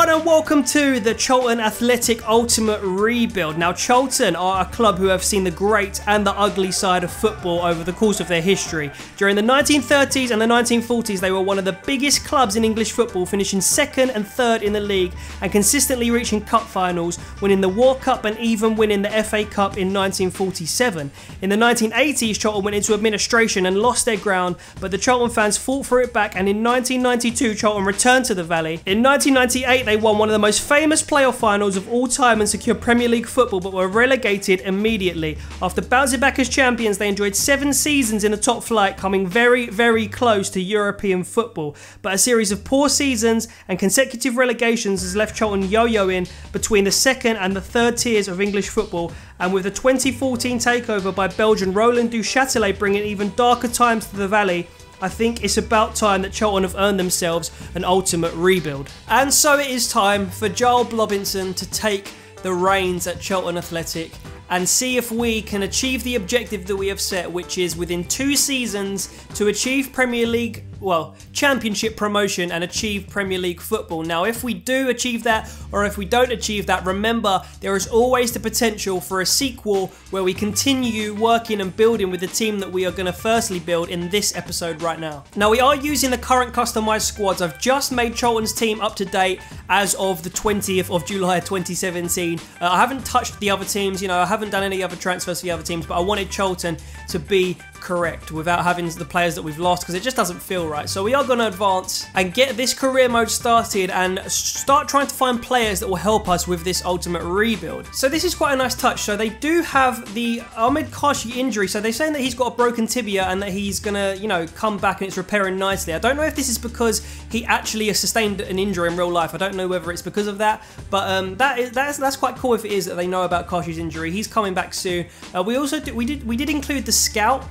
everyone and welcome to the Charlton Athletic Ultimate Rebuild. Now Charlton are a club who have seen the great and the ugly side of football over the course of their history. During the 1930s and the 1940s they were one of the biggest clubs in English football, finishing second and third in the league and consistently reaching cup finals, winning the War Cup and even winning the FA Cup in 1947. In the 1980s Charlton went into administration and lost their ground, but the Charlton fans fought for it back, and in 1992 Charlton returned to the Valley. In 1998 they won one of the most famous playoff finals of all time and secured Premier League football, but were relegated immediately. After bouncing back as champions, they enjoyed 7 seasons in the top flight, coming very close to European football. But a series of poor seasons and consecutive relegations has left Charlton yo-yoing between the second and the third tiers of English football, and with the 2014 takeover by Belgian Roland Duchatelet bringing even darker times to the Valley, I think it's about time that Charlton have earned themselves an ultimate rebuild. And so it is time for Jarl Blobinson to take the reins at Charlton Athletic and see if we can achieve the objective that we have set, which is within 2 seasons to achieve Premier League, well, Championship promotion and achieve Premier League football. Now, if we do achieve that, or if we don't achieve that, remember, there is always the potential for a sequel where we continue working and building with the team that we are going to firstly build in this episode right now. Now, we are using the current customized squads. I've just made Charlton's team up to date as of the 20th of July 2017. I haven't touched the other teams, you know, I haven't done any other transfers for the other teams, but I wanted Charlton to be correct without having the players that we've lost, because it just doesn't feel right. So we are going to advance and get this career mode started and start trying to find players that will help us with this ultimate rebuild. So this is quite a nice touch. So they do have the Ahmed Kashi injury, so they're saying that he's got a broken tibia and that he's gonna, you know, come back and it's repairing nicely. I don't know if this is because he actually has sustained an injury in real life. I don't know whether it's because of that, but that's quite cool if it is that they know about Kashi's injury. He's coming back soon. We did include the scout,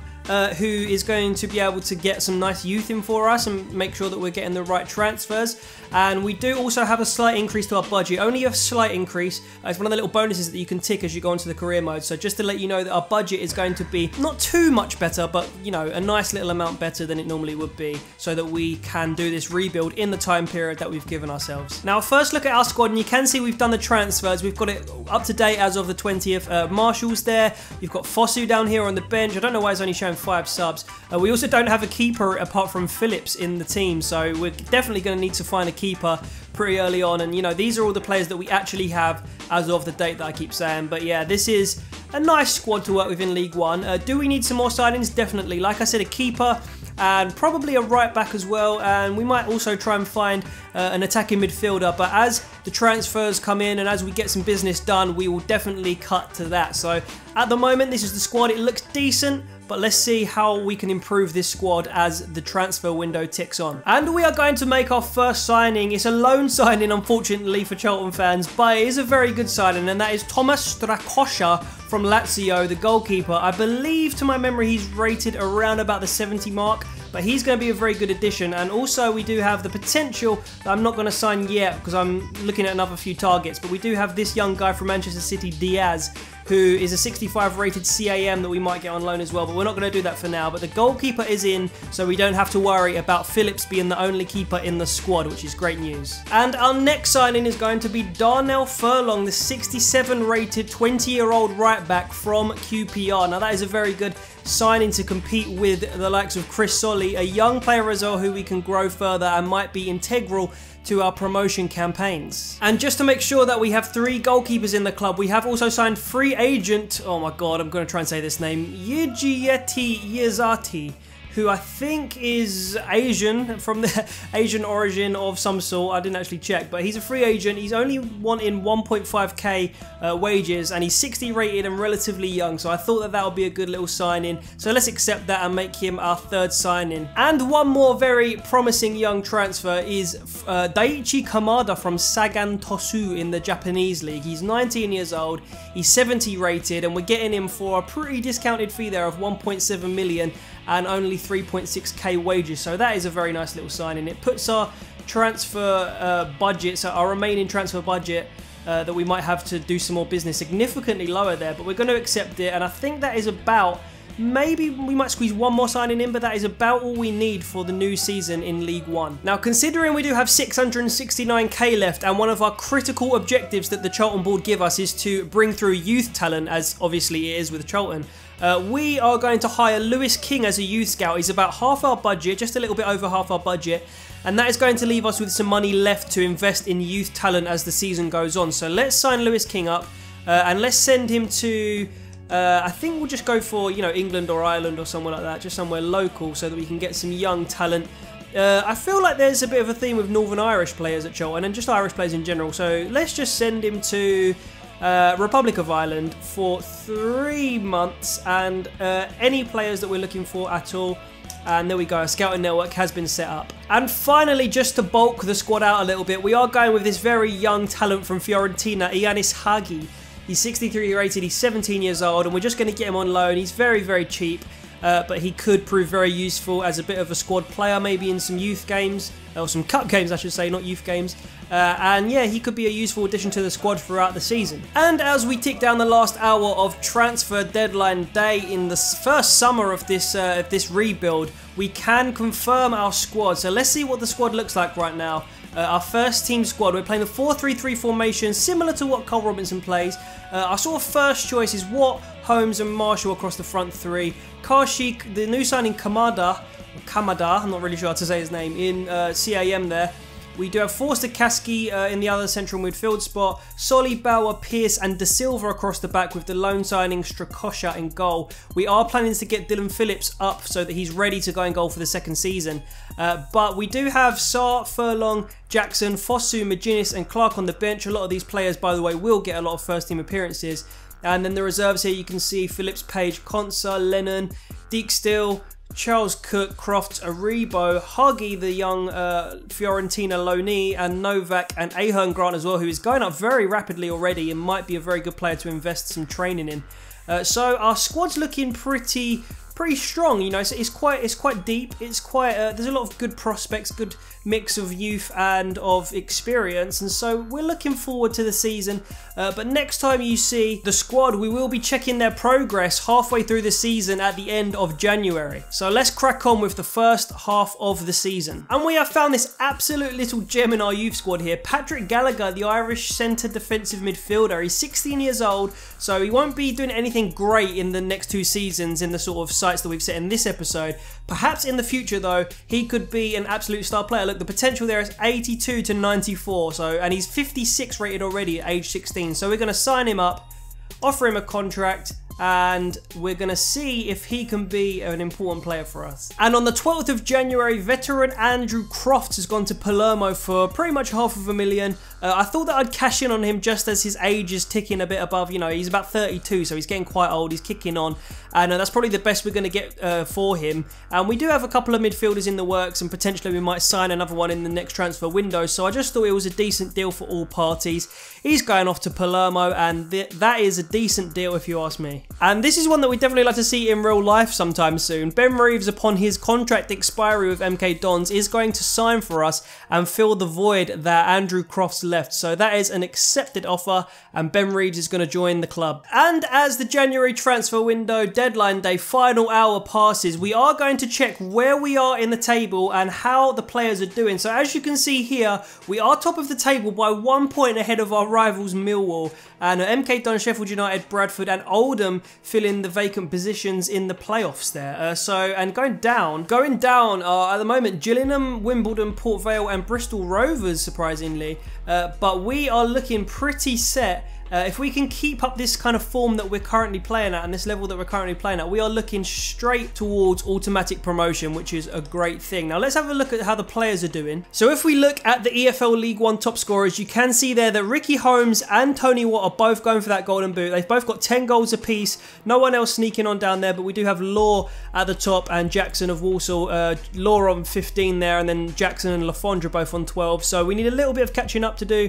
who is going to be able to get some nice youth in for us and make sure that we're getting the right transfers. And we do also have a slight increase to our budget, only a slight increase. It's one of the little bonuses that you can tick as you go into the career mode. So just to let you know that our budget is going to be not too much better, but you know, a nice little amount better than it normally would be, so that we can do this rebuild in the time period that we've given ourselves. Now, first look at our squad, and you can see we've done the transfers. We've got it up to date as of the 20th. Marshall's there. You've got Fosu down here on the bench. I don't know why it's only showing 5 subs. We also don't have a keeper apart from Phillips in the team, so we're definitely going to need to find a keeper pretty early on. And you know, these are all the players that we actually have as of the date that I keep saying. But yeah, this is a nice squad to work with in League One. Do we need some more signings? Definitely. Like I said, a keeper and probably a right back as well, and we might also try and find an attacking midfielder, but as the transfers come in and as we get some business done, we will definitely cut to that. So at the moment, this is the squad. It looks decent, but let's see how we can improve this squad as the transfer window ticks on. And we are going to make our first signing. It's a loan signing, unfortunately, for Charlton fans, but it is a very good signing, and that is Thomas Strakosha from Lazio, the goalkeeper. I believe, to my memory, he's rated around about the 70 mark, but he's going to be a very good addition. And also we do have the potential that I'm not going to sign yet because I'm looking at another few targets, but we do have this young guy from Manchester City, Diaz, who is a 65 rated CAM that we might get on loan as well, but we're not going to do that for now. But the goalkeeper is in, so we don't have to worry about Phillips being the only keeper in the squad, which is great news. And our next signing is going to be Darnell Furlong, the 67 rated 20-year-old right back from QPR. Now that is a very good signing to compete with the likes of Chris Solly, a young player as well who we can grow further and might be integral to our promotion campaigns. And just to make sure that we have 3 goalkeepers in the club, we have also signed free agent, oh my god, I'm going to try and say this name, Yijieti Yezati, who I think is Asian, from the Asian origin of some sort. I didn't actually check, but he's a free agent. He's only wanting 1.5k wages, and he's 60 rated and relatively young, so I thought that that would be a good little signing. So let's accept that and make him our 3rd signing. And one more very promising young transfer is Daichi Kamada from Sagan Tosu in the Japanese league. He's 19 years old, he's 70 rated, and we're getting him for a pretty discounted fee there of 1.7 million and only 3.6k wages, so that is a very nice little signing. It puts our transfer budget, so our remaining transfer budget that we might have to do some more business, significantly lower there, but we're going to accept it, and I think that is about Maybe we might squeeze one more signing in, but that is about all we need for the new season in League One. Now, considering we do have 669k left, and one of our critical objectives that the Charlton board give us is to bring through youth talent, as obviously it is with Charlton, we are going to hire Lewis King as a youth scout. He's about half our budget, just a little bit over half our budget, and that is going to leave us with some money left to invest in youth talent as the season goes on. So let's sign Lewis King up, and let's send him to... I think we'll just go for, you know, England or Ireland or somewhere like that, just somewhere local so that we can get some young talent. I feel like there's a bit of a theme with Northern Irish players at Charlton and just Irish players in general, so let's just send him to Republic of Ireland for 3 months, and any players that we're looking for at all. And there we go, a scouting network has been set up. And finally, just to bulk the squad out a little bit, we are going with this very young talent from Fiorentina, Ianis Hagi. He's 63 rated, he's 17 years old, and we're just going to get him on loan. He's very, very cheap, but he could prove very useful as a bit of a squad player, maybe in some youth games, or some cup games I should say, not youth games. And yeah, he could be a useful addition to the squad throughout the season. And as we tick down the last hour of transfer deadline day in the first summer of this rebuild, we can confirm our squad. So let's see what the squad looks like right now. Our first team squad, we're playing the 4-3-3 formation, similar to what Jarl Blobinson plays. Our sort of first choice is Watt, Holmes and Marshall across the front three. Karshik, the new signing Kamada, I'm not really sure how to say his name, in CAM there. We do have Forster Kaski in the other central midfield spot, Solly, Bauer, Pearce and De Silva across the back with the loan signing Strakosha in goal. We are planning to get Dylan Phillips up so that he's ready to go in goal for the second season. But we do have Sarr, Furlong, Jackson, Fosu, McGuinness and Clark on the bench. A lot of these players, by the way, will get a lot of first team appearances. And then the reserves here, you can see Phillips, Page, Konsa, Lennon, Deek Still, Charles Cook, Crofts, Aribo, Huggy, the young Fiorentina loanee, and Novak and Ahern Grant as well, who is going up very rapidly already and might be a very good player to invest some training in. So our squad's looking pretty strong, you know. It's quite deep. It's quite there's a lot of good prospects, good mix of youth and of experience, and so we're looking forward to the season. But next time you see the squad, we will be checking their progress halfway through the season at the end of January. So let's crack on with the first half of the season. And we have found this absolute little gem in our youth squad here, Patrick Gallagher, the Irish centre defensive midfielder. He's 16 years old, so he won't be doing anything great in the next 2 seasons in the sort of sights that we've set in this episode. Perhaps in the future though, he could be an absolute star player. Look, the potential there is 82 to 94, and he's 56 rated already at age 16. So we're going to sign him up, offer him a contract, and we're going to see if he can be an important player for us. And on the 12th of January, veteran Andrew Crofts has gone to Palermo for pretty much $500,000. I thought that I'd cash in on him just as his age is ticking a bit above, you know, he's about 32, so he's getting quite old, he's kicking on, and that's probably the best we're going to get for him. And we do have a couple of midfielders in the works, and potentially we might sign another one in the next transfer window, so I just thought it was a decent deal for all parties. He's going off to Palermo, and that is a decent deal if you ask me. And this is one that we'd definitely like to see in real life sometime soon. Ben Reeves, upon his contract expiry with MK Dons, is going to sign for us and fill the void that Andrew Crofts left. So that is an accepted offer, and Ben Reeves is going to join the club. And as the January transfer window deadline day final hour passes, we are going to check where we are in the table and how the players are doing. So as you can see here, we are top of the table by 1 point ahead of our rivals Millwall, and MK Dons, Sheffield United, Bradford and Oldham fill in the vacant positions in the playoffs there. And going down are at the moment Gillingham, Wimbledon, Port Vale and Bristol Rovers, surprisingly. But we are looking pretty set. If we can keep up this kind of form that we're currently playing at and this level that we're currently playing at, we are looking straight towards automatic promotion, which is a great thing. Now let's have a look at how the players are doing. So if we look at the EFL League One top scorers, you can see there that Ricky Holmes and Tony Watt are both going for that golden boot. They've both got 10 goals apiece. No one else sneaking on down there, but we do have Law at the top and Jackson of Walsall. Law on 15 there, and then Jackson and Lafondra both on 12. So we need a little bit of catching up to do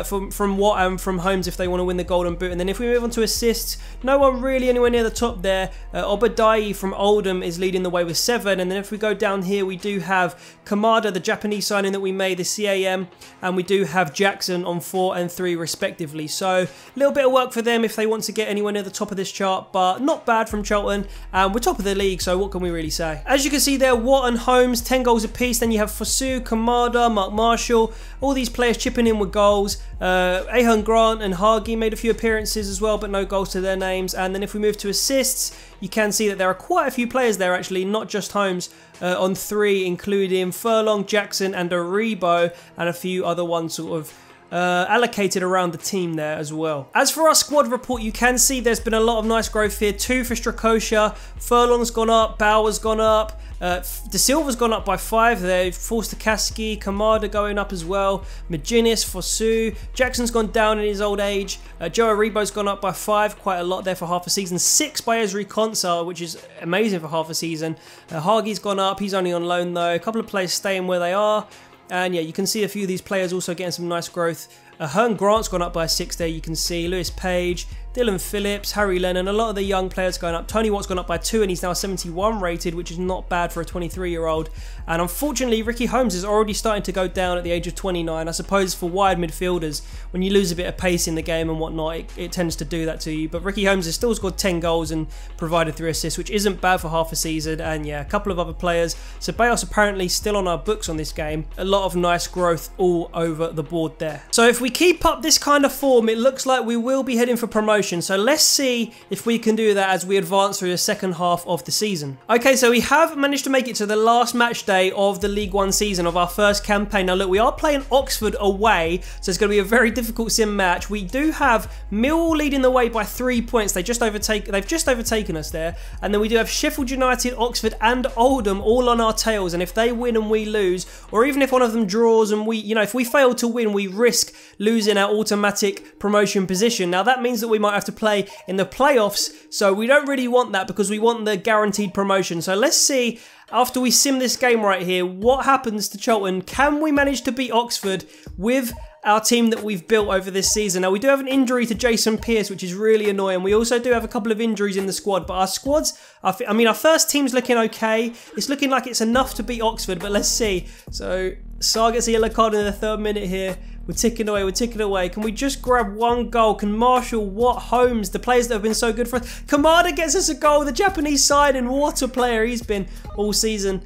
from Watt and from Holmes if they want want to win the Golden Boot. And then if we move on to assists, no one really anywhere near the top there. Obadiah from Oldham is leading the way with 7. And then if we go down here, we do have Kamada, the Japanese signing that we made, the CAM, and we do have Jackson on 4 and 3 respectively. So a little bit of work for them if they want to get anywhere near the top of this chart, but not bad from Charlton. And we're top of the league, so what can we really say? As you can see there, Watt and Holmes, 10 goals apiece. Then you have Fosu, Kamada, Mark Marshall, all these players chipping in with goals. Ahern Grant and Hagi made a few appearances as well, but no goals to their names. And then if we move to assists, you can see that there are quite a few players there actually, not just Holmes, on 3, including Furlong, Jackson and Aribo, and a few other ones sort of allocated around the team there as well. As for our squad report, you can see there's been a lot of nice growth here. 2 for Strakosha, Furlong's gone up, Bauer's gone up, De Silva's gone up by 5 there, Forster-Kaski, Kamada going up as well, McGuinness, Fosu, Jackson's gone down in his old age, Joe Aribo's gone up by 5, quite a lot there for half a season, 6 by Ezri Konsa, which is amazing for half a season. Hagi's gone up, he's only on loan though, a couple of players staying where they are. And yeah, you can see a few of these players also getting some nice growth. Hearn Grant's gone up by 6 there, you can see. Lewis Page, Dylan Phillips, Harry Lennon, a lot of the young players going up. Tony Watt's gone up by 2 and he's now 71 rated, which is not bad for a 23-year-old. And unfortunately, Ricky Holmes is already starting to go down at the age of 29. I suppose for wide midfielders, when you lose a bit of pace in the game and whatnot, it tends to do that to you. But Ricky Holmes has still scored 10 goals and provided 3 assists, which isn't bad for half a season. And yeah, a couple of other players. Ceballos apparently still on our books on this game. A lot of nice growth all over the board there. So if we keep up this kind of form, it looks like we will be heading for promotion. So let's see if we can do that as we advance through the second half of the season. Okay, so we have managed to make it to the last match day of the League One season of our first campaign. Now look, we are playing Oxford away, so it's going to be a very difficult sim match. We do have Millwall leading the way by 3 points. They've just overtaken us there. And then we do have Sheffield United, Oxford and Oldham all on our tails. And if they win and we lose, or even if one of them draws and we, if we fail to win, we risk losing our automatic promotion position. Now that means that we might have to play in the playoffs, so we don't really want that because we want the guaranteed promotion. So let's see, after we sim this game right here, what happens to Charlton. Can we manage to beat Oxford with our team that we've built over this season? Now we do have an injury to Jason Pearce, which is really annoying. We also do have a couple of injuries in the squad, but our squads, I mean our first team's looking okay. It's looking like it's enough to beat Oxford, but let's see. So Saar gets a yellow card in the 3rd minute here. We're ticking away, we're ticking away. Can we just grab one goal? Can Marshall, Watt, Holmes, the players that have been so good for us. Kamada gets us a goal, the Japanese side, and what a player he's been all season.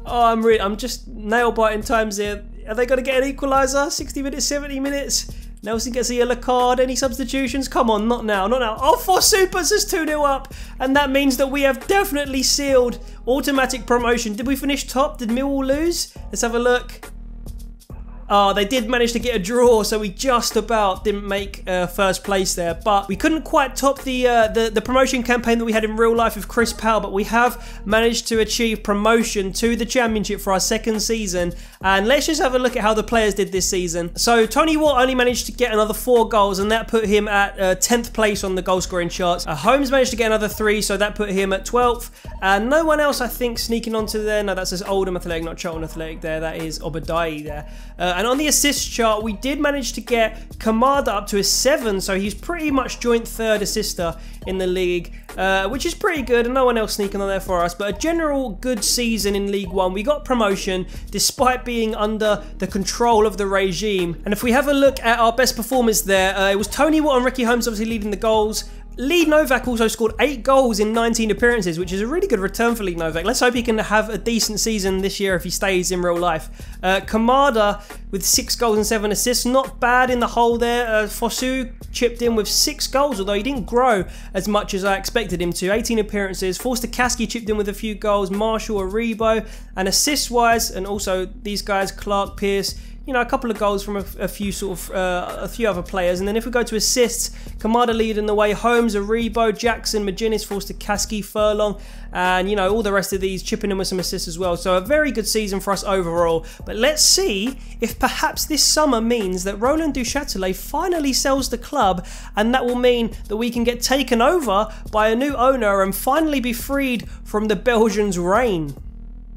Oh, I'm just nail-biting times here. Are they going to get an equaliser? 60 minutes, 70 minutes? Nelson gets a yellow card. Any substitutions? Come on, not now, not now. Oh, Fosu puts us 2-0 up. And that means that we have definitely sealed automatic promotion. Did we finish top? Did Millwall lose? Let's have a look. Oh, they did manage to get a draw, so we just about didn't make first place there. But we couldn't quite top the promotion campaign that we had in real life with Chris Powell. But we have managed to achieve promotion to the Championship for our 2nd season. And let's just have a look at how the players did this season. So Tony Watt only managed to get another 4 goals, and that put him at 10th place on the goal scoring charts. Holmes managed to get another 3, so that put him at 12th. And no one else, I think, sneaking onto there. No, that says Oldham Athletic, not Charlton Athletic there. That is Obadiah there. And on the assist chart, we did manage to get Kamada up to a 7, so he's pretty much joint 3rd assister in the league, which is pretty good, and no one else sneaking on there for us. But a general good season in League One. We got promotion despite being under the control of the regime. And if we have a look at our best performers there, it was Tony Watt and Ricky Holmes obviously leading the goals. Lee Novak also scored 8 goals in 19 appearances, which is a really good return for Lee Novak. Let's hope he can have a decent season this year if he stays in real life. Kamada with 6 goals and 7 assists, not bad in the hole there. Fosu chipped in with 6 goals, although he didn't grow as much as I expected him to. 18 appearances. Forster-Kaski chipped in with a few goals. Marshall, Aribo, and assist-wise, and also these guys, Clark, Pearce, a couple of goals from a few other players. And then if we go to assists, Kamada leading the way, Holmes, Aribo, Jackson, McGuinness, Forster-Kaski, Furlong, and all the rest of these chipping in with some assists as well. So a very good season for us overall. But let's see if perhaps this summer means that Roland Duchatelet finally sells the club, and that will mean that we can get taken over by a new owner and finally be freed from the Belgians' reign.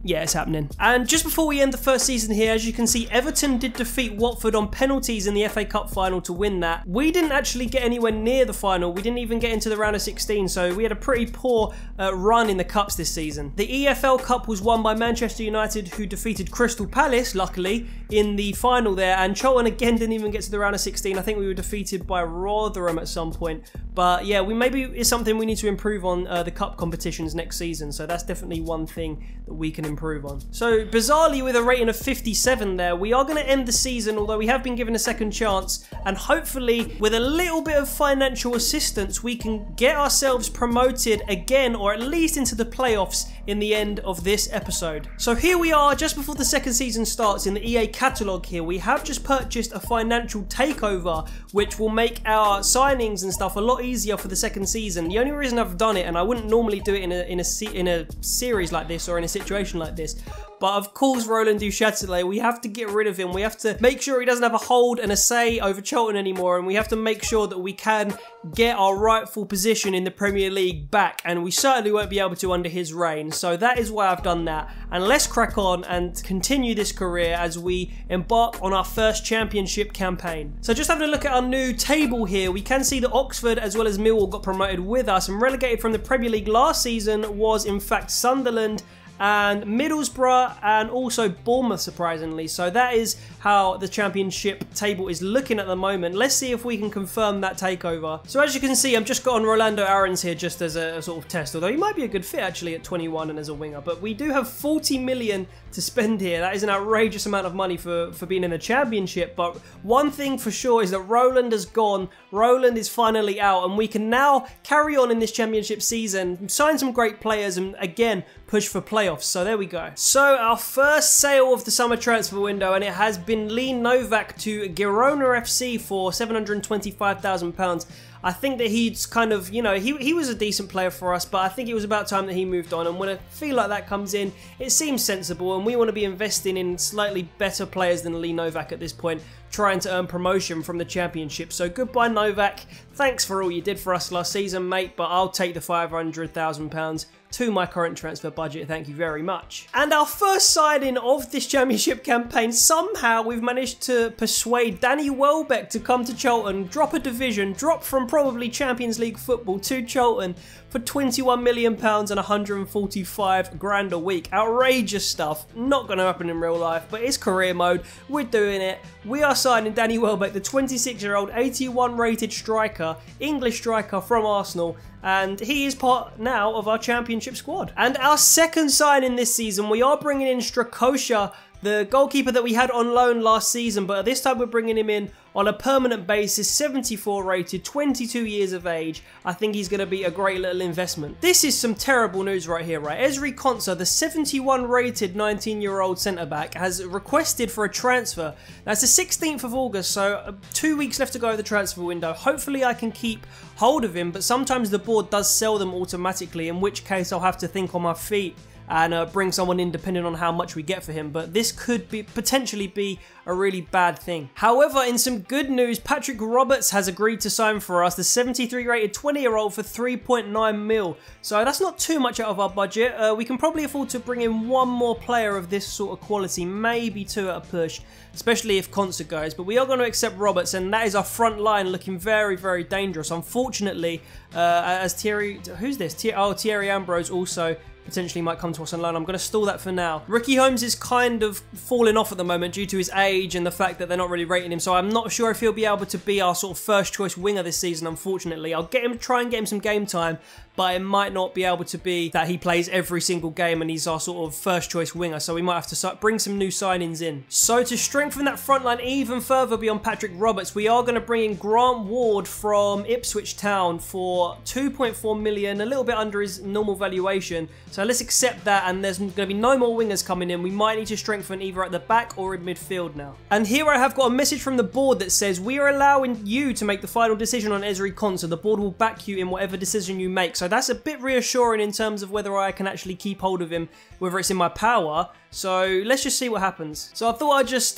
Yeah, it's happening. And just before we end the first season here, as you can see, Everton did defeat Watford on penalties in the FA Cup final to win that. We didn't actually get anywhere near the final. We didn't even get into the round of 16, so we had a pretty poor run in the cups this season. The EFL Cup was won by Manchester United, who defeated Crystal Palace, luckily, in the final there, and Charlton again didn't even get to the round of 16. I think we were defeated by Rotherham at some point. But yeah, maybe it's something we need to improve on the cup competitions next season, so that's definitely one thing that we can improve on. So bizarrely, with a rating of 57 there, we are going to end the season, although we have been given a second chance, and hopefully with a little bit of financial assistance we can get ourselves promoted again, or at least into the playoffs in the end of this episode. So here we are, just before the second season starts in the EA catalogue here. We have just purchased a financial takeover, which will make our signings and stuff a lot easier for the second season. The only reason I've done it, and I wouldn't normally do it in a series like this or in a situation like this, but of course Roland Duchatelet, we have to get rid of him. We have to make sure he doesn't have a hold and a say over Charlton anymore, and we have to make sure that we can get our rightful position in the Premier League back, and we certainly won't be able to under his reign. So that is why I've done that, and let's crack on and continue this career as we embark on our first championship campaign. So just having a look at our new table here, we can see that Oxford as well as Millwall got promoted with us, and relegated from the Premier League last season was in fact Sunderland and Middlesbrough and also Bournemouth, surprisingly. So that is how the championship table is looking at the moment. Let's see if we can confirm that takeover. So as you can see, I've just got on Rolando Aarons here just as a sort of test, although he might be a good fit actually at 21 and as a winger. But we do have 40 million to spend here. That is an outrageous amount of money for being in the championship. But one thing for sure is that Roland has gone. Roland is finally out, and we can now carry on in this championship season, sign some great players, and again push for playoffs. So there we go. So our first sale of the summer transfer window, and it has been Lee Novak to Girona FC for £725,000. I think that he's kind of, you know, he was a decent player for us, but I think it was about time that he moved on. And when a fee like that comes in, it seems sensible, and we want to be investing in slightly better players than Lee Novak at this point, trying to earn promotion from the championship. So goodbye Novak, thanks for all you did for us last season, mate, but I'll take the £500,000 to my current transfer budget, thank you very much. And our first signing of this championship campaign, somehow we've managed to persuade Danny Welbeck to come to Charlton, drop a division, drop from probably Champions League football to Charlton for £21 million and 145 grand a week. Outrageous stuff, not going to happen in real life, but it's career mode, we're doing it. We are signing Danny Welbeck, the 26-year-old 81 rated striker, English striker from Arsenal, and he is part now of our championship squad. And our second signing this season, we are bringing in Strakosha, the goalkeeper that we had on loan last season, but this time we're bringing him in on a permanent basis, 74 rated, 22 years of age. I think he's going to be a great little investment. This is some terrible news right here, right? Ezri Konsa, the 71 rated 19-year-old centre-back, has requested for a transfer. That's the 16th of August, so 2 weeks left to go of the transfer window. Hopefully I can keep hold of him, but sometimes the board does sell them automatically, in which case I'll have to think on my feet and bring someone in depending on how much we get for him, but this could potentially be a really bad thing. However, in some good news, Patrick Roberts has agreed to sign for us, the 73 rated 20-year-old for 3.9 mil. So that's not too much out of our budget. We can probably afford to bring in one more player of this sort of quality, maybe two at a push, especially if Konsa goes, but we are going to accept Roberts, and that is our front line looking very, very dangerous. Unfortunately, as Thierry, who's this? Thierry Ambrose also potentially might come to us on loan. I'm going to stall that for now. Ricky Holmes is kind of falling off at the moment due to his age and the fact that they're not really rating him, so I'm not sure if he'll be able to be our sort of first choice winger this season, unfortunately. I'll try and get him some game time, but it might not be able to be that he plays every single game and he's our sort of first choice winger, so we might have to bring some new signings in. So to strengthen that front line even further beyond Patrick Roberts, we are going to bring in Grant Ward from Ipswich Town for 2.4 million, a little bit under his normal valuation. So let's accept that, and there's going to be no more wingers coming in. We might need to strengthen either at the back or in midfield now. And here I have got a message from the board that says, we are allowing you to make the final decision on Ezri Konsa. The board will back you in whatever decision you make. So that's a bit reassuring in terms of whether I can actually keep hold of him, whether it's in my power. So let's just see what happens. So I thought I'd just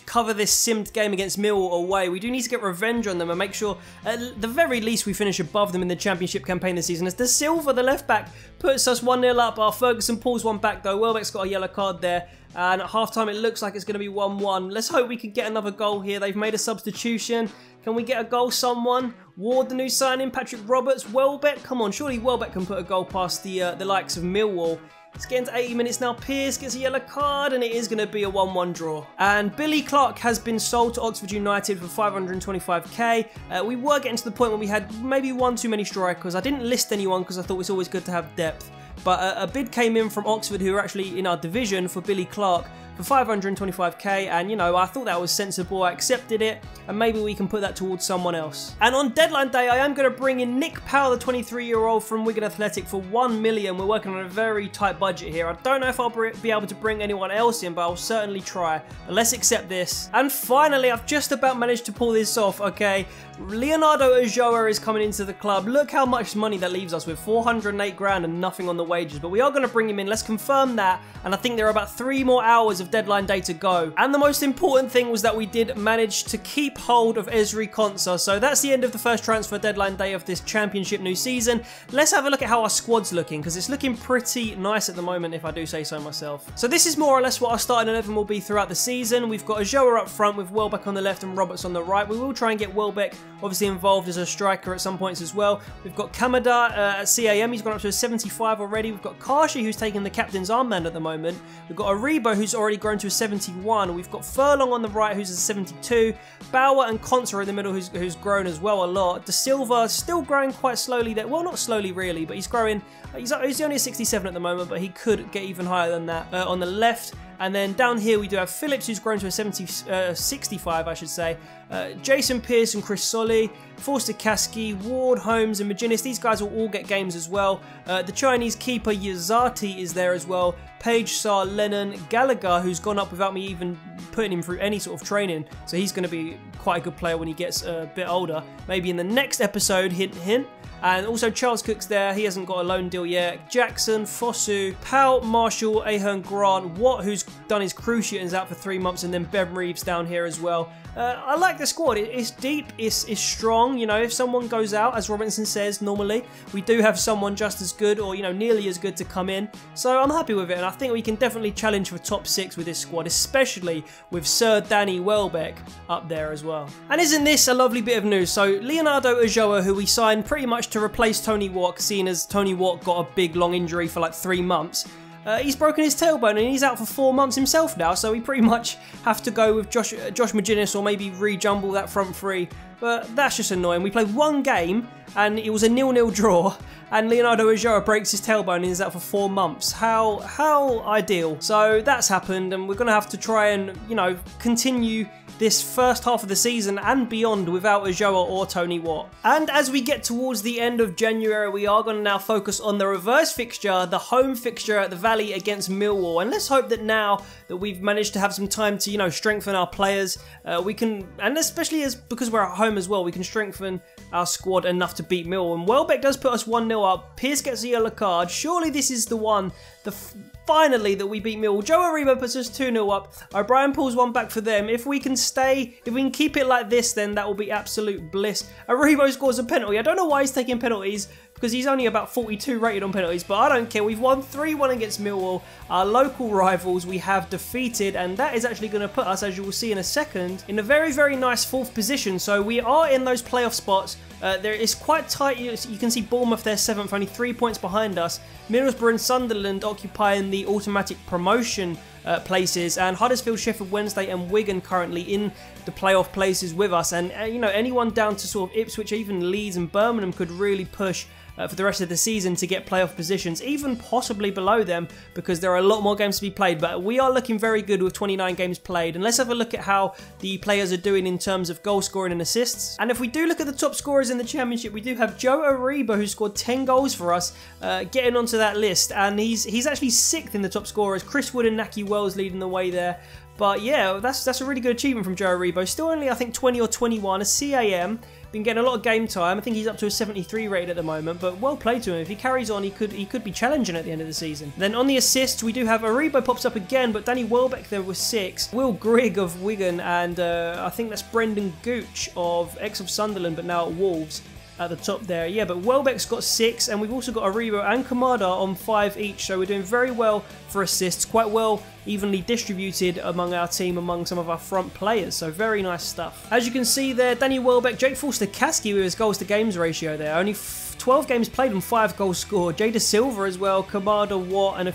cover this simmed game against Millwall away. We do need to get revenge on them and make sure at the very least we finish above them in the championship campaign this season, as De Silva, the left back, puts us 1-0 1-0 up. Our Ferguson pulls one back though. Welbeck's got a yellow card there. And at half-time, it looks like it's going to be 1-1. Let's hope we can get another goal here. They've made a substitution. Can we get a goal, someone? Ward, the new signing. Patrick Roberts. Welbeck. Come on, surely Welbeck can put a goal past the likes of Millwall. It's getting to 80 minutes now. Pearce gets a yellow card, and it is going to be a 1-1 draw. And Billy Clark has been sold to Oxford United for 525k. We were getting to the point where we had maybe one too many strikers. I didn't list anyone because I thought it's always good to have depth. But a bid came in from Oxford, who are actually in our division, for Billy Clark for 525k, and you know, I thought that was sensible. I accepted it, and maybe we can put that towards someone else. And on deadline day, I am going to bring in Nick Powell, the 23-year-old from Wigan Athletic, for 1 million. We're working on a very tight budget here. I don't know if I'll be able to bring anyone else in, but I'll certainly try. But let's accept this. And finally, I've just about managed to pull this off, okay? Leonardo Ulloa is coming into the club. Look how much money that leaves us with, 408 grand and nothing on the wages. But we are going to bring him in. Let's confirm that. And I think there are about 3 more hours of deadline day to go. And the most important thing was that we did manage to keep hold of Ezri Konsa. So that's the end of the first transfer deadline day of this championship new season. Let's have a look at how our squad's looking, because it's looking pretty nice at the moment, if I do say so myself. So this is more or less what our starting 11 will be throughout the season. We've got Ulloa up front with Welbeck on the left and Roberts on the right. We will try and get Welbeck obviously involved as a striker at some points as well. We've got Kamada at CAM, he's gone up to a 75 already. We've got Kashi, who's taking the captain's armband at the moment. We've got Aribo, who's already grown to a 71. We've got Furlong on the right, who's a 72. Bauer and Konsa in the middle, who's grown as well a lot. De Silva still growing quite slowly there. Well, not slowly really, but he's growing. He's only a 67 at the moment, but he could get even higher than that on the left. And then down here we do have Phillips, who's grown to a 65, I should say. Jason Pearce and Chris Solly, Forster Kaski, Ward, Holmes and McGuinness. These guys will all get games as well. The Chinese keeper Yazati is there as well. Page, Sar, Lennon, Gallagher, who's gone up without me even putting him through any sort of training. So he's going to be quite a good player when he gets a bit older. Maybe in the next episode, hint, hint. And also Charles Cook's there, he hasn't got a loan deal yet. Jackson, Fosu, Powell, Marshall, Ahern, Grant, Watt, who's done his cruciate and is out for 3 months, and then Ben Reeves down here as well. I like the squad. It's deep, it's strong. You know, if someone goes out, as Robinson says normally, we do have someone just as good, or you know, nearly as good to come in. So I'm happy with it, and I think we can definitely challenge for top 6 with this squad, especially with Sir Danny Welbeck up there as well. And isn't this a lovely bit of news? So Leonardo Ulloa, who we signed pretty much to replace Tony Watt, seeing as Tony Watt got a big long injury for like 3 months. He's broken his tailbone and he's out for 4 months himself now, so we pretty much have to go with Josh McGuinness, or maybe rejumble that front three. But that's just annoying. We played 1 game and it was a 0-0 draw, and Leonardo Ulloa breaks his tailbone and is out for 4 months. How ideal. So that's happened, and we're going to have to try and, you know, continue this first half of the season and beyond without Ulloa or Tony Watt. And as we get towards the end of January, we are going to now focus on the reverse fixture, the home fixture at the Valley against Millwall. And let's hope that now that we've managed to have some time to, you know, strengthen our players, we can, and especially because we're at home as well, we can strengthen our squad enough to beat Millwall. And Welbeck does put us 1-0 up. Pearce gets a yellow card. Surely this is the one, finally, that we beat Millwall. Joe Aribo puts us 2-0 up. O'Brien pulls one back for them. If we can keep it like this, then that will be absolute bliss. Aribo scores a penalty. I don't know why he's taking penalties, because he's only about 42 rated on penalties, but I don't care. We've won 3-1 against Millwall. Our local rivals we have defeated, and that is actually going to put us, as you will see in a second, in a very, very nice 4th position. So we are in those playoff spots. There is quite tight. You can see Bournemouth there 7th, only 3 points behind us. Middlesbrough and Sunderland occupying the automatic promotion places, and Huddersfield, Sheffield Wednesday and Wigan currently in the playoff places with us. And you know, anyone down to sort of Ipswich, even Leeds and Birmingham could really push for the rest of the season to get playoff positions, even possibly below them, because there are a lot more games to be played. But we are looking very good with 29 games played. And let's have a look at how the players are doing in terms of goal scoring and assists. And if we do look at the top scorers in the championship, we do have Joe Aribo, who scored 10 goals for us, getting onto that list, and he's actually 6th in the top scorers. Chris Wood and Naki Wells leading the way there. But yeah, that's a really good achievement from Joe Aribo. Still only, I think, 20 or 21, a CAM. Been getting a lot of game time. I think he's up to a 73 rated at the moment, but well played to him. If he carries on, he could be challenging at the end of the season. Then on the assists, we do have Aribo pops up again, but Danny Welbeck there with 6. Will Grigg of Wigan, and I think that's Brendan Gooch of of Sunderland, but now at Wolves. at the top there. Yeah, but Welbeck's got 6, and we've also got Aribo and Kamada on 5 each, so we're doing very well for assists, quite well evenly distributed among our team, among some of our front players, so very nice stuff. As you can see there, Danny Welbeck, Jake Forster-Caskey with his goals to games ratio there, only 12 games played and 5 goals scored. Jada Silva as well, Kamada, Watt, and a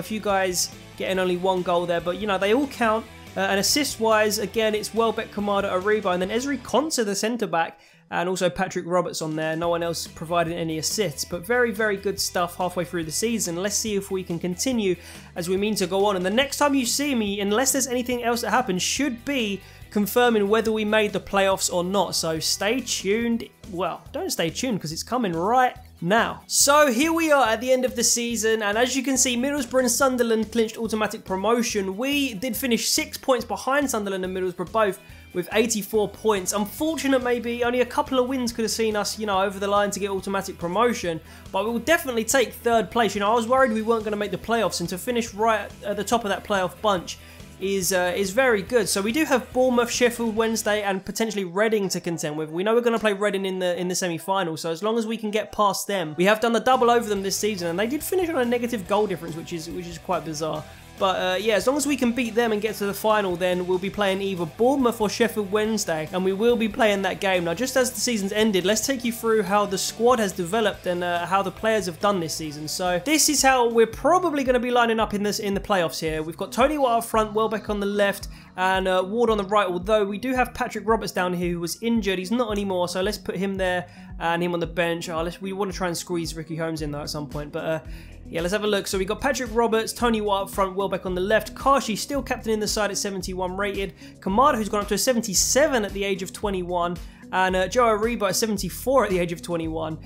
few guys getting only 1 goal there, but you know, they all count. And assist-wise, again, it's Welbeck, Kamada, Aribo, and then Ezri Konsa, the centre-back, and also Patrick Roberts on there. No one else provided any assists, but very, very good stuff halfway through the season. Let's see if we can continue as we mean to go on. And the next time you see me, unless there's anything else that happens, should be confirming whether we made the playoffs or not. So stay tuned. Well, don't stay tuned because it's coming right now. So here we are at the end of the season, and as you can see, Middlesbrough and Sunderland clinched automatic promotion. We did finish 6 points behind Sunderland and Middlesbrough both with 84 points. Unfortunate maybe, only a couple of wins could have seen us, you know, over the line to get automatic promotion, but we will definitely take 3rd place. You know, I was worried we weren't going to make the playoffs, and to finish right at the top of that playoff bunch is very good. So we do have Bournemouth, Sheffield Wednesday, and potentially Reading to contend with. We know we're going to play Reading in the semi-final, so as long as we can get past them, we have done the double over them this season, and they did finish on a negative goal difference, which is quite bizarre. But yeah, as long as we can beat them and get to the final, then we'll be playing either Bournemouth or Sheffield Wednesday, and we will be playing that game. Now, just as the season's ended, let's take you through how the squad has developed and how the players have done this season. So this is how we're probably going to be lining up in the playoffs here. We've got Tony Watt up front, Welbeck on the left, and Ward on the right, although we do have Patrick Roberts down here who was injured. He's not anymore, so let's put him there and him on the bench. We want to try and squeeze Ricky Holmes in though at some point, but yeah, let's have a look. So we got Patrick Roberts, Tony Watt up front, Welbeck on the left, Kashi still captain in the side at 71 rated, Kamada, who's gone up to a 77 at the age of 21, and Joe Aribo at 74 at the age of 21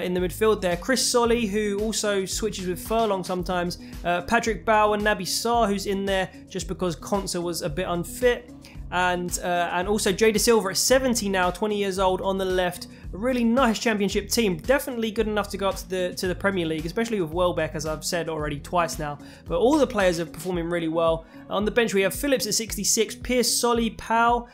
in the midfield there. Chris Solly, who also switches with Furlong sometimes, Patrick Bauer, Naby Sarr, who's in there just because Konsa was a bit unfit, and also Jada Silva at 70 now, 20 years old on the left. A really nice championship team, definitely good enough to go up to the Premier League, especially with Welbeck, as I've said already twice now. But all the players are performing really well. On the bench we have Phillips at 66, Pierce, Solly, Powell,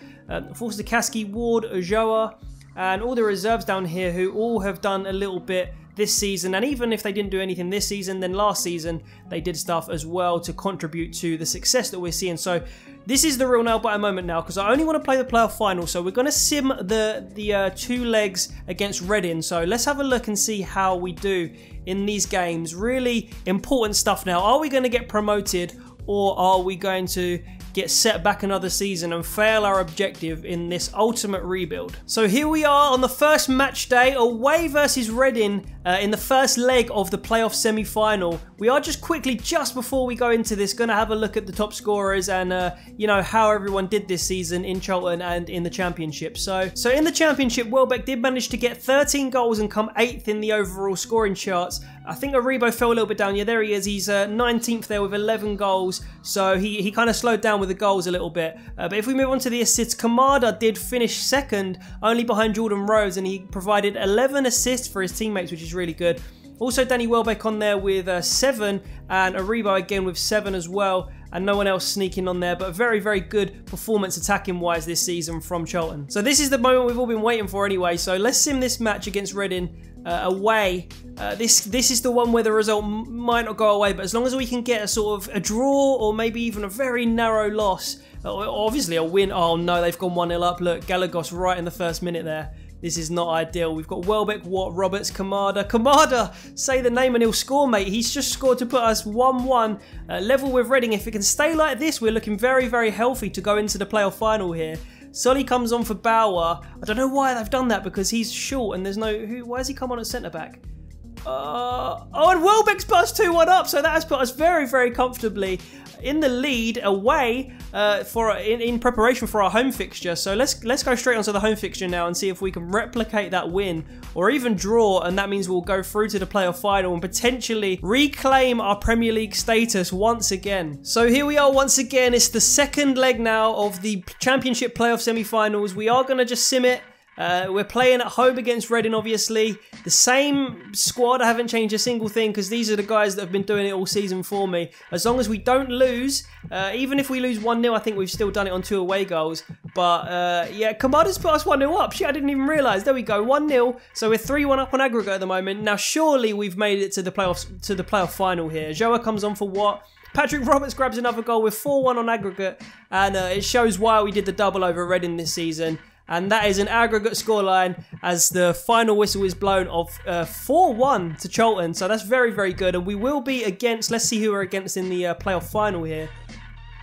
Forster-Caskey, Ward, Ojoa, and all the reserves down here who all have done a little bit this season, and even if they didn't do anything this season, then last season they did stuff as well to contribute to the success that we're seeing. So this is the real nail-biter moment now, because I only want to play the playoff final, so we're going to sim the 2 legs against Reading. So let's have a look and see how we do in these games. Really important stuff now. Are we going to get promoted, or are we going to get set back another season and fail our objective in this ultimate rebuild? So here we are on the first match day, away versus Reading in the first leg of the playoff semi-final. We are just before we go into this, going to have a look at the top scorers and you know, how everyone did this season in Charlton and in the Championship. So in the Championship, Welbeck did manage to get 13 goals and come 8th in the overall scoring charts. I think Aribo fell a little bit down. Yeah, there he is. He's 19th there with 11 goals. So he kind of slowed down with the goals a little bit. But if we move on to the assists, Kamada did finish 2nd, only behind Jordan Rhodes, and he provided 11 assists for his teammates, which is really good. Also Danny Welbeck on there with 7, and Aribo again with 7 as well, and no one else sneaking on there, but a very, very good performance attacking wise this season from Charlton. So this is the moment we've all been waiting for anyway, so let's sim this match against Reading away. This is the one where the result might not go away, but as long as we can get a sort of a draw or maybe even a very narrow loss, obviously a win. Oh no, they've gone 1-0 up. Look, Galagos right in the first minute there. This is not ideal. We've got Welbeck, Watt, Roberts, Kamada. Kamada, say the name and he'll score, mate. He's just scored to put us 1-1, level with Reading. If it can stay like this, we're looking very, very healthy to go into the playoff final here. Solly comes on for Bauer. I don't know why they've done that, because he's short and there's no... Why has he come on at centre-back? Oh, and Welbeck's put us 2-1 up, so that has put us very, very comfortably in the lead away in preparation for our home fixture. So let's go straight onto the home fixture now and see if we can replicate that win or even draw, and that means we'll go through to the playoff final and potentially reclaim our Premier League status once again. So here we are once again. It's the second leg now of the Championship playoff semi-finals. We are going to just sim it We're playing at home against Reading, obviously. The same squad. I haven't changed a single thing because these are the guys that have been doing it all season for me. As long as we don't lose, even if we lose 1-0, I think we've still done it on 2 away goals. But yeah, Kamada's put us 1-0 up. Shit, I didn't even realise. There we go, 1-0. So we're 3-1 up on aggregate at the moment. Now, surely we've made it to the playoffs, to the playoff final here. Joa comes on for what? Patrick Roberts grabs another goal. We're 4-1 on aggregate, and it shows why we did the double over Reading this season. And that is an aggregate scoreline as the final whistle is blown of 4-1 to Charlton. So that's very, very good. And we will be against, let's see who we're against in the playoff final here.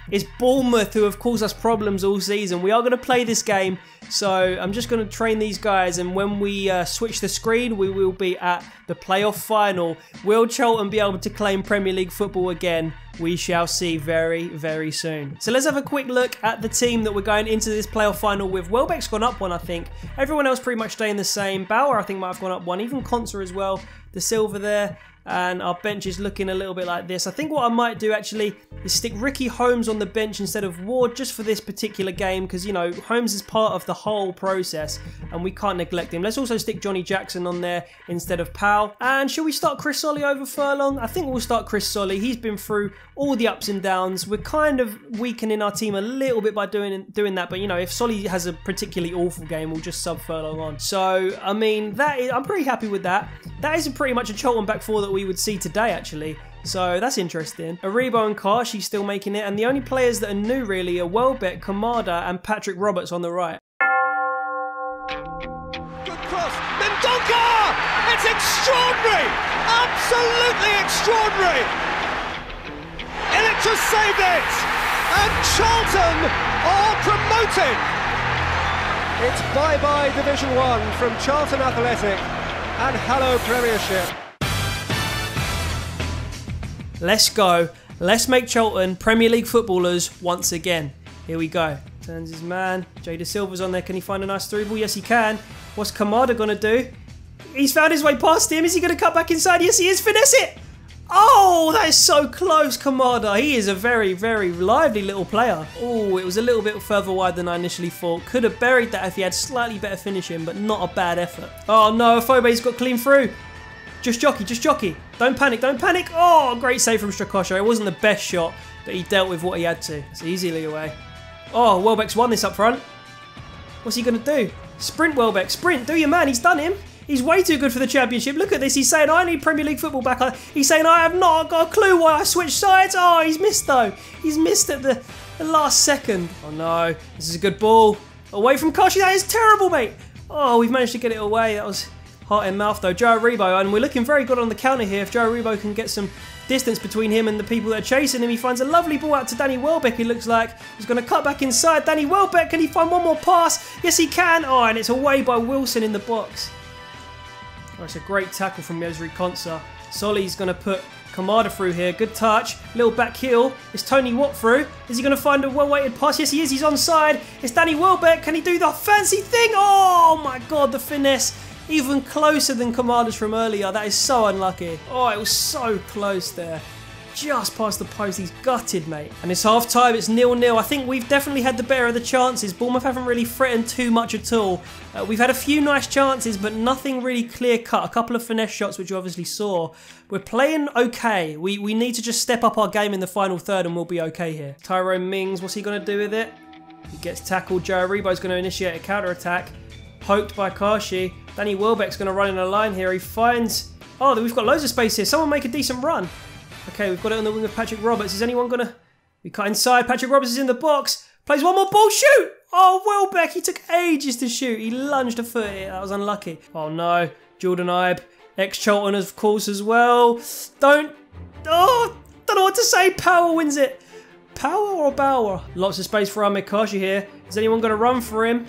It's Bournemouth, who have caused us problems all season. We are going to play this game, so I'm just going to train these guys, and when we switch the screen, we will be at the playoff final. Will Charlton be able to claim Premier League football again? We shall see very, very soon. So let's have a quick look at the team that we're going into this playoff final with. Welbeck's gone up 1, I think. Everyone else pretty much staying the same. Bauer, I think, might have gone up 1. Even Conser as well. The Silva there. And our bench is looking a little bit like this. I think what I might do actually is stick Ricky Holmes on the bench instead of Ward just for this particular game because, you know, Holmes is part of the whole process and we can't neglect him. Let's also stick Johnny Jackson on there instead of Powell. And should we start Chris Solly over Furlong? I think we'll start Chris Solly. He's been through all the ups and downs. We're kind of weakening our team a little bit by doing that. But, you know, if Solly has a particularly awful game, we'll just sub Furlong on. So, I mean, I'm pretty happy with that. That is pretty much a Charlton back four that we would see today, actually. So that's interesting. Aribo and Karshi still making it, and the only players that are new really are Welbeck, Kamada and Patrick Roberts on the right. Good cross, Mendonca! It's extraordinary! Absolutely extraordinary! Illich just saved it! And Charlton are promoted! It's bye-bye Division 1 from Charlton Athletic, and hello Premiership. Let's go. Let's make Charlton Premier League footballers once again. Here we go. Turns his man. Jada Silva's on there. Can he find a nice through ball? Yes, he can. What's Kamada going to do? He's found his way past him. Is he going to cut back inside? Yes, he is. Finesse it. Oh, that is so close, Kamada. He is a very, very lively little player. Oh, it was a little bit further wide than I initially thought. Could have buried that if he had slightly better finishing, but not a bad effort. Oh, no. Afobe's got clean through. Just jockey, just jockey. Don't panic, don't panic. Oh, great save from Strakosha. It wasn't the best shot, but he dealt with what he had to. It's easily away. Oh, Welbeck's won this up front. What's he going to do? Sprint, Welbeck. Sprint. Do your man. He's done him. He's way too good for the Championship. Look at this. He's saying, I need Premier League football back. He's saying, I have not got a clue why I switched sides. Oh, he's missed, though. He's missed at the last second. Oh, no. This is a good ball. Away from Kashi. That is terrible, mate. Oh, we've managed to get it away. That was heart in mouth though. Joe Aribo, and we're looking very good on the counter here. If Joe Aribo can get some distance between him and the people that are chasing him, he finds a lovely ball out to Danny Welbeck. He looks like he's going to cut back inside. Danny Welbeck, can he find one more pass? Yes, he can. Oh, and it's away by Wilson in the box. Oh, it's a great tackle from Yosri Konsa. Solly's going to put Kamada through here. Good touch. Little back heel. It's Tony Watt through. Is he going to find a well-weighted pass? Yes, he is. He's onside. It's Danny Welbeck. Can he do the fancy thing? Oh, my God, the finesse. Even closer than Kamada's from earlier. That is so unlucky. Oh, it was so close there. Just past the post. He's gutted, mate. And it's half time. It's 0-0. I think we've definitely had the better of the chances. Bournemouth haven't really threatened too much at all. We've had a few nice chances, but nothing really clear cut. A couple of finesse shots, which you obviously saw. We're playing okay. We need to just step up our game in the final third and we'll be okay here. Tyrone Mings, what's he going to do with it? He gets tackled. Joe Aribo's going to initiate a counter-attack. Poked by Karshi. Danny Welbeck's going to run in a line here. He finds... Oh, we've got loads of space here. Someone make a decent run. Okay, we've got it on the wing of Patrick Roberts. Is anyone going to... We cut inside. Patrick Roberts is in the box. Plays one more ball. Shoot! Oh, Welbeck. He took ages to shoot. He lunged a foot here. That was unlucky. Oh, no. Jordan Ibe. Ex-Charlton, of course, as well. Don't know what to say. Power wins it. Power or Bauer? Lots of space for Ahmed Karshi here. Is anyone going to run for him?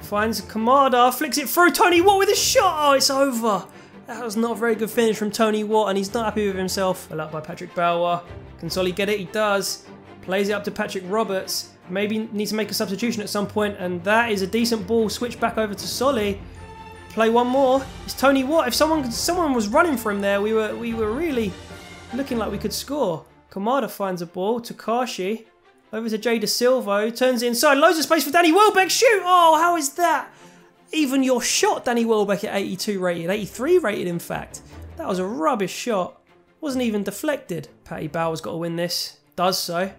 Finds Kamada, flicks it through. Tony Watt with a shot. Oh, it's over. That was not a very good finish from Tony Watt, and he's not happy with himself. Allowed by Patrick Bauer. Can Solly get it? He does. Plays it up to Patrick Roberts. Maybe needs to make a substitution at some point, and that is a decent ball. Switch back over to Solly. Play one more. It's Tony Watt. If someone was running for him there, we were really looking like we could score. Kamada finds a ball to Karshi. Over to Jada Silva, who turns it inside. Loads of space for Danny Welbeck. Shoot! Oh, how is that? Even your shot, Danny Welbeck at 82 rated, 83 rated in fact. That was a rubbish shot. Wasn't even deflected. Paddy Bauer's got to win this. Does so.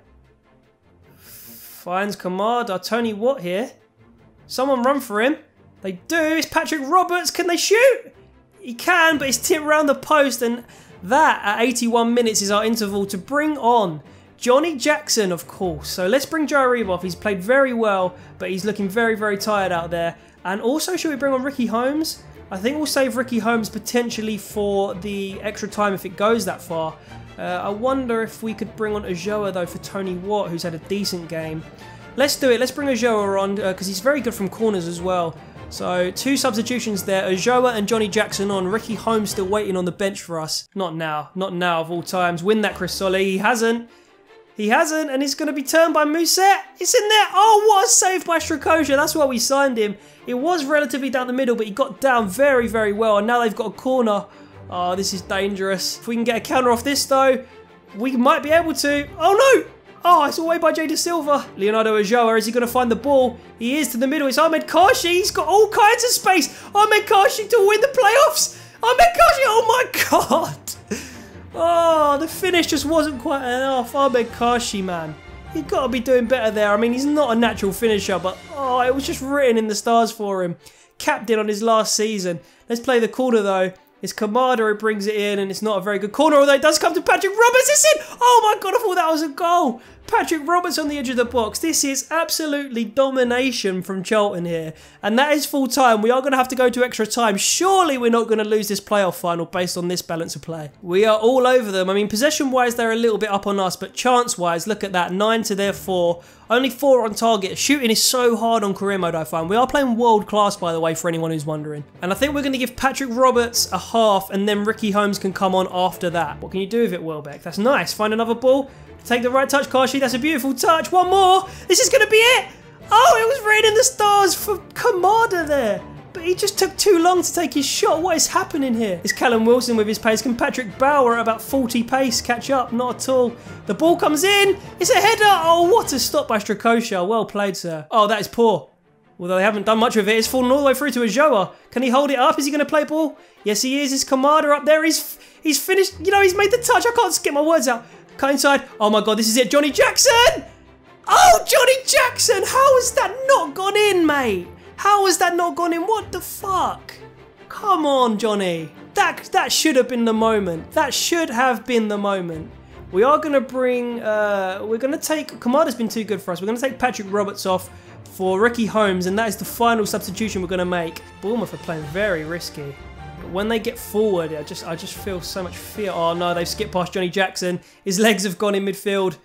Finds Kamada. Tony Watt here. Someone run for him. They do. It's Patrick Roberts. Can they shoot? He can, but it's tipped around the post. And that, at 81 minutes, is our interval to bring on Johnny Jackson, of course. So let's bring Joe Aribo off. He's played very well, but he's looking very, very tired out there. And also, should we bring on Ricky Holmes? I think we'll save Ricky Holmes potentially for the extra time if it goes that far. I wonder if we could bring on Ajoa though for Tony Watt, who's had a decent game. Let's do it. Let's bring Ajoa on because he's very good from corners as well. So 2 substitutions there. Ajoa and Johnny Jackson on. Ricky Holmes still waiting on the bench for us. Not now. Not now of all times. Win that, Chris Solly. He hasn't. He hasn't, and he's going to be turned by Mousset. It's in there. Oh, what a save by Strakosha. That's why we signed him. It was relatively down the middle, but he got down very, very well, and now they've got a corner. Oh, this is dangerous. If we can get a counter off this, though, we might be able to. Oh, no. Oh, it's away by Jay Da Silva. Leonardo Ajoa, is he going to find the ball? He is to the middle. It's Ahmed Kashi. He's got all kinds of space. Ahmed Kashi to win the playoffs. Ahmed Kashi. Oh, my God. Oh, the finish just wasn't quite enough. Ahmed Kashi, man. He's got to be doing better there. I mean, he's not a natural finisher, but oh, it was just written in the stars for him. Capped in on his last season. Let's play the corner, though. It's Kamada who brings it in, and it's not a very good corner, although it does come to Patrick Roberts. It's in! Oh, my God, I thought that was a goal. Patrick Roberts on the edge of the box. This is absolutely domination from Charlton here. And that is full time. We are going to have to go to extra time. Surely we're not going to lose this playoff final based on this balance of play. We are all over them. I mean, possession-wise, they're a little bit up on us. But chance-wise, look at that. 9 to their 4. Only 4 on target. Shooting is so hard on career mode, I find. We are playing world class, by the way, for anyone who's wondering. And I think we're going to give Patrick Roberts a half, and then Ricky Holmes can come on after that. What can you do with it, Welbeck? That's nice. Find another ball. Take the right touch, Kashi. That's a beautiful touch. One more. This is going to be it. Oh, it was written in the stars for Kamada there. But he just took too long to take his shot. What is happening here? It's Callum Wilson with his pace. Can Patrick Bauer at about 40 pace catch up? Not at all. The ball comes in. It's a header. Oh, what a stop by Strakosha. Well played, sir. Oh, that is poor. Although they haven't done much with it. It's fallen all the way through to Ajoa. Can he hold it up? Is he going to play ball? Yes, he is. It's Kamada up there. He's finished. You know, he's made the touch. I can't get my words out. Cut inside. Oh my God, this is it. Johnny Jackson! Oh, Johnny Jackson! How has that not gone in, mate? How has that not gone in? What the fuck? Come on, Johnny. That should have been the moment. That should have been the moment. We are going to bring... we're going to take... Kamada's been too good for us. We're going to take Patrick Roberts off for Ricky Holmes, and that is the final substitution we're going to make. Bournemouth are playing very risky. When they get forward, I just feel so much fear. Oh no, they've skipped past Johnny Jackson. His legs have gone in midfield.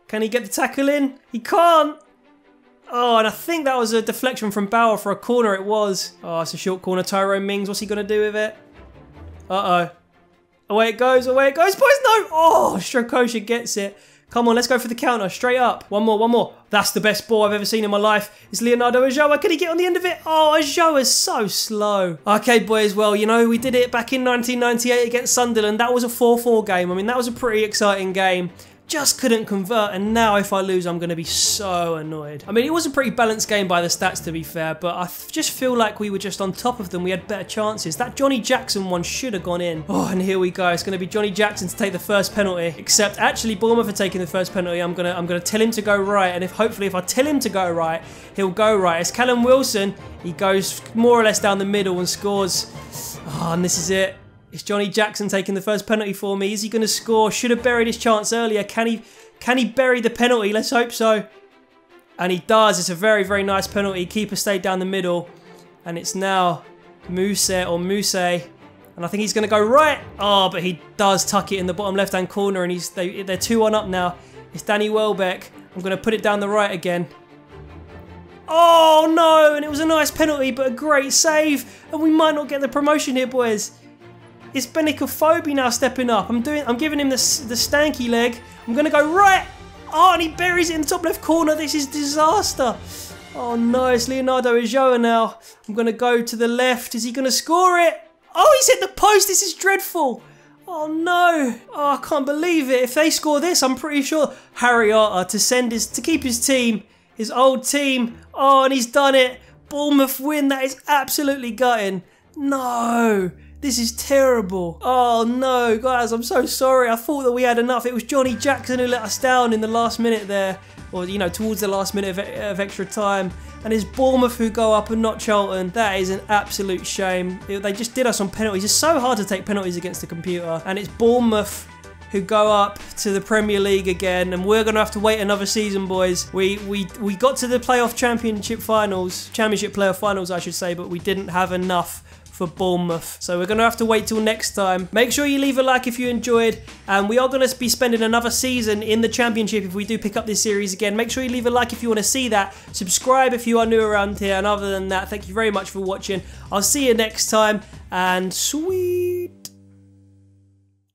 Can he get the tackle in? He can't. Oh, and I think that was a deflection from Bauer for a corner. It was. Oh, it's a short corner. Tyrone Mings, what's he going to do with it? Uh-oh. Away it goes, boys. No. Oh, Strakosha gets it. Come on, let's go for the counter. Straight up. One more. That's the best ball I've ever seen in my life. It's Leonardo Ajoa. Can he get on the end of it? Oh, Ajoa's so slow. Okay, boys. Well, you know, we did it back in 1998 against Sunderland. That was a 4-4 game. I mean, that was a pretty exciting game. Just couldn't convert, and now if I lose, I'm going to be so annoyed. I mean, it was a pretty balanced game by the stats, to be fair, but I just feel like we were just on top of them. We had better chances. That Johnny Jackson one should have gone in. Oh, and here we go. It's going to be Johnny Jackson to take the first penalty. Except, actually, Bournemouth are taking the first penalty. I'm gonna tell him to go right, and hopefully if I tell him to go right, he'll go right. It's Callum Wilson. He goes more or less down the middle and scores. Oh, and this is it. It's Johnny Jackson taking the first penalty for me. Is he going to score? Should have buried his chance earlier. Can he bury the penalty? Let's hope so. And he does. It's a very, very nice penalty. Keeper stayed down the middle. And it's now Mousset. And I think he's going to go right. Oh, but he does tuck it in the bottom left-hand corner. And they're 2-1 up now. It's Danny Welbeck. I'm going to put it down the right again. Oh, no. And it was a nice penalty, but a great save. And we might not get the promotion here, boys. It's Benikophobia now stepping up. I'm giving him the stanky leg. I'm going to go right. Oh, and he buries it in the top left corner. This is disaster. Oh, no. It's Leonardo Ajoa now. I'm going to go to the left. Is he going to score it? Oh, he's hit the post. This is dreadful. Oh, no. Oh, I can't believe it. If they score this, I'm pretty sure Harry Arter to keep his team, his old team. Oh, and he's done it. Bournemouth win. That is absolutely gutting. No. This is terrible. Oh no, guys, I'm so sorry. I thought that we had enough. It was Johnny Jackson who let us down in the last minute there. Or, you know, towards the last minute of extra time. And it's Bournemouth who go up and not Charlton. That is an absolute shame. They just did us on penalties. It's so hard to take penalties against the computer. And it's Bournemouth who go up to the Premier League again, and we're going to have to wait another season, boys. We got to the championship playoff finals, I should say, but we didn't have enough for Bournemouth. So we're going to have to wait till next time. Make sure you leave a like if you enjoyed, and we are going to be spending another season in the Championship if we do pick up this series again. Make sure you leave a like if you want to see that. Subscribe if you are new around here, and other than that, thank you very much for watching. I'll see you next time, and sweet.